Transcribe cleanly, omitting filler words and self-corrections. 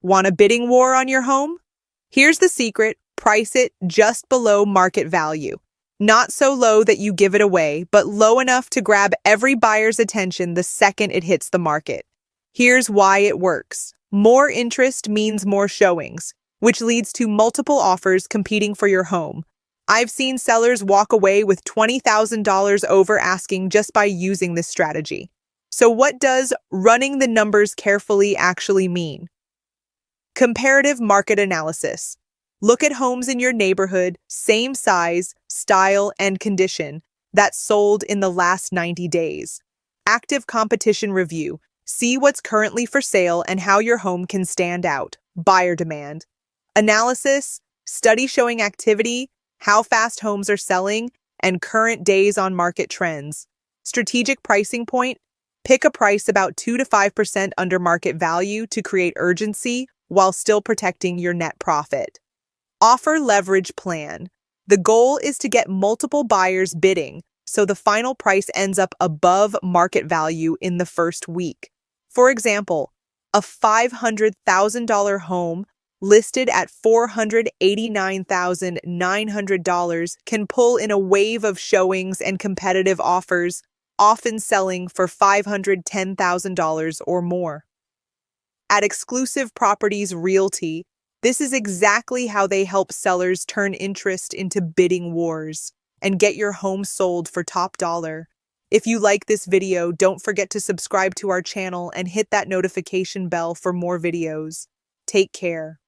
Want a bidding war on your home? Here's the secret: price it just below market value. Not so low that you give it away, but low enough to grab every buyer's attention the second it hits the market. Here's why it works. More interest means more showings, which leads to multiple offers competing for your home. I've seen sellers walk away with $20,000 over asking just by using this strategy. So what does running the numbers carefully actually mean? Comparative market analysis. Look at homes in your neighborhood, same size, style, and condition, that sold in the last 90 days. Active competition review. See what's currently for sale and how your home can stand out. Buyer demand. Analysis. Study showing activity, how fast homes are selling, and current days on market trends. Strategic pricing point. Pick a price about 2 to 5% under market value to create urgency while still protecting your net profit. Offer leverage plan. The goal is to get multiple buyers bidding, so the final price ends up above market value in the first week. For example, a $500,000 home listed at $489,900 can pull in a wave of showings and competitive offers, often selling for $510,000 or more. At Exclusive Properties Realty, this is exactly how they help sellers turn interest into bidding wars and get your home sold for top dollar. If you like this video, don't forget to subscribe to our channel and hit that notification bell for more videos. Take care.